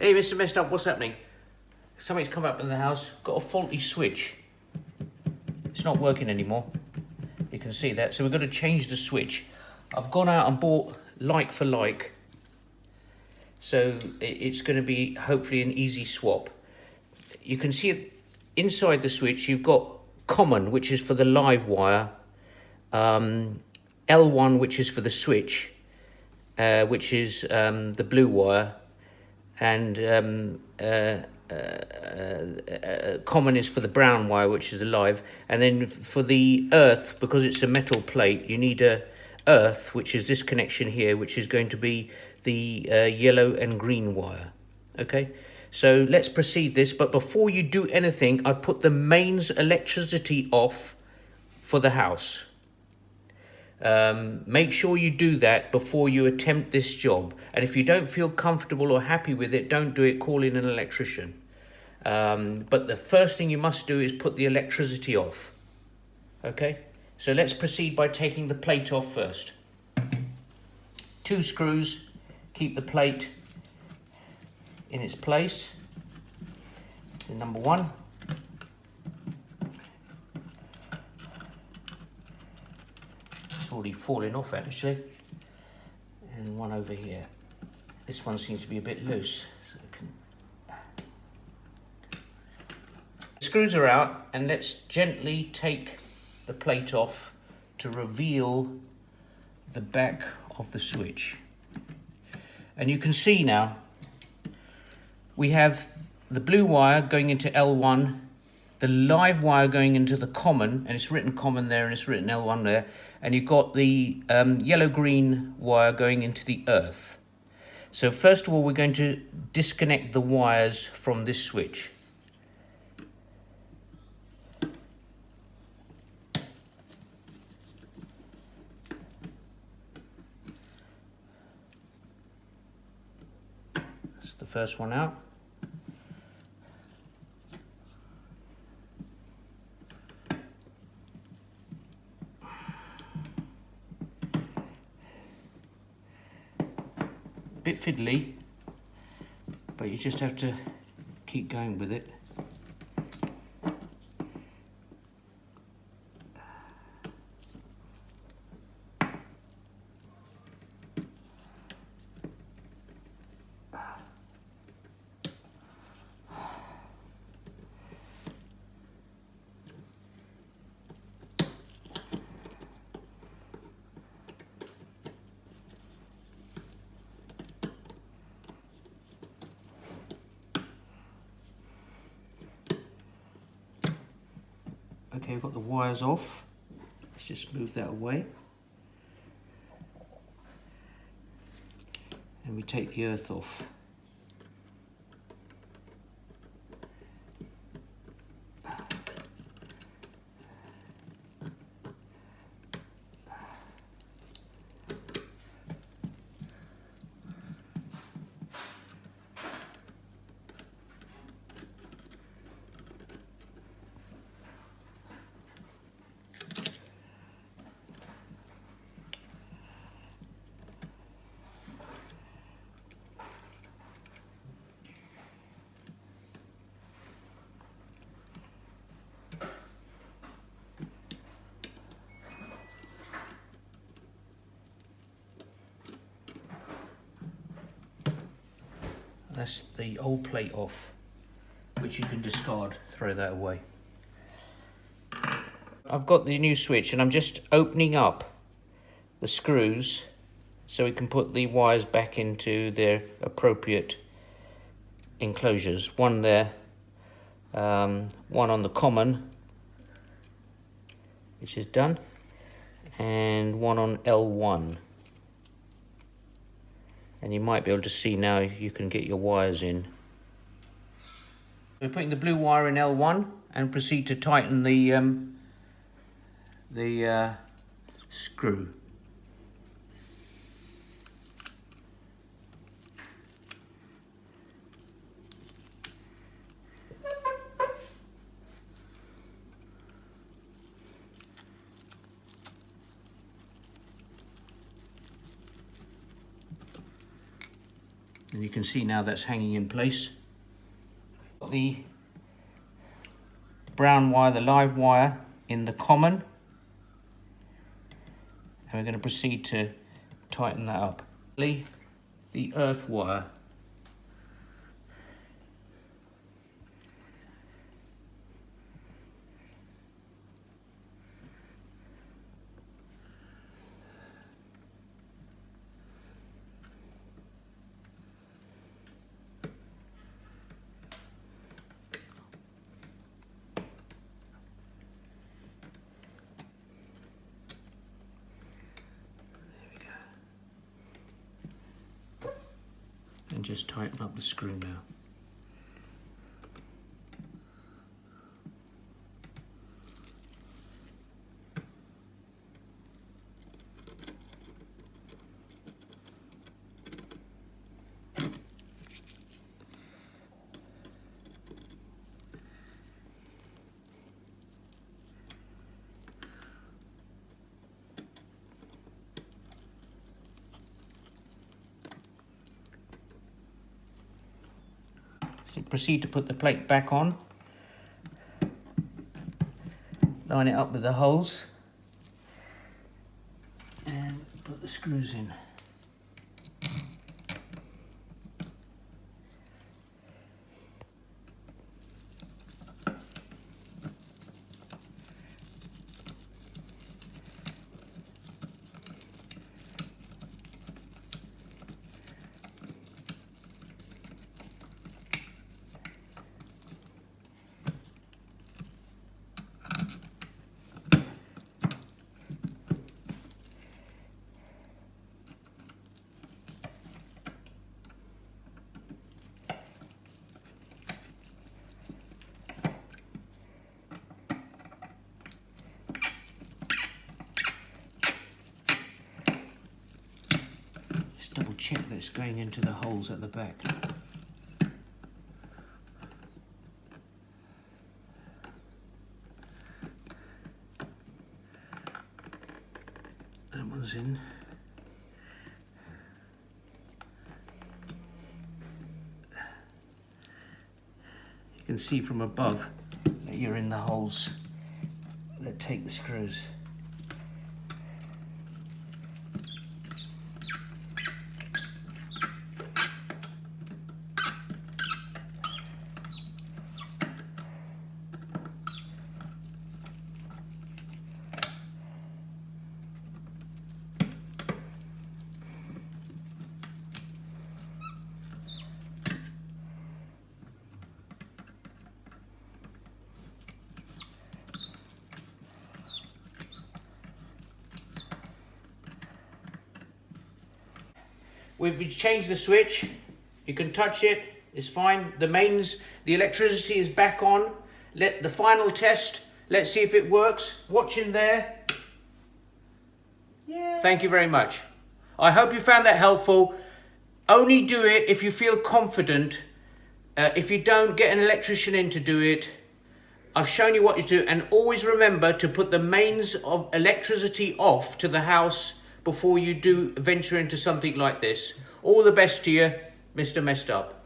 Hey, Mr. Messed Up, what's happening? Something's come up in the house. Got a faulty switch. It's not working anymore. You can see that. So we've got to change the switch. I've gone out and bought like for like. So it's going to be hopefully an easy swap. You can see it inside the switch. You've got common, which is for the live wire. L1, which is for the switch, which is the blue wire. And common is for the brown wire, which is the live. And then for the earth, because it's a metal plate, you need a earth, which is this connection here, which is going to be the yellow and green wire. Okay, so let's proceed this. But before you do anything, I put the mains electricity off for the house. Make sure you do that before you attempt this job. And if you don't feel comfortable or happy with it, don't do it, call in an electrician. But the first thing you must do is put the electricity off. Okay, so let's proceed by taking the plate off first. 2 screws keep the plate in its place. So number 1. Already falling off actually, and one over here. This one seems to be a bit loose, so the screws are out, and let's gently take the plate off to reveal the back of the switch. And you can see now we have the blue wire going into L1, the live wire going into the common, and it's written common there and it's written L1 there, and you've got the yellow-green wire going into the earth. So first of all, we're going to disconnect the wires from this switch. That's the first one out. Bit fiddly, but you just have to keep going with it. Okay, we've got the wires off. Let's just move that away. And we take the earth off. That's the old plate off, which you can discard, throw that away. I've got the new switch and I'm just opening up the screws so we can put the wires back into their appropriate enclosures. One there, one on the common, which is done, and one on L1. And you might be able to see now you can get your wires in. We're putting the blue wire in L1 and proceed to tighten the screw. And you can see now that's hanging in place. The brown wire, the live wire, in the common. And we're going to proceed to tighten that up. The earth wire. And just tighten up the screw now. So proceed to put the plate back on. Line it up with the holes and put the screws in. Double check that it's going into the holes at the back. That one's in. You can see from above that you're in the holes that take the screws. We've changed the switch. You can touch it, it's fine. The mains, the electricity is back on. Let the final test, let's see if it works. Watch in there. Yeah. Thank you very much. I hope you found that helpful. Only do it if you feel confident. If you don't, get an electrician in to do it. I've shown you what you do, and always remember to put the mains of electricity off to the house before you do venture into something like this. All the best to you, Mr. Messed Up.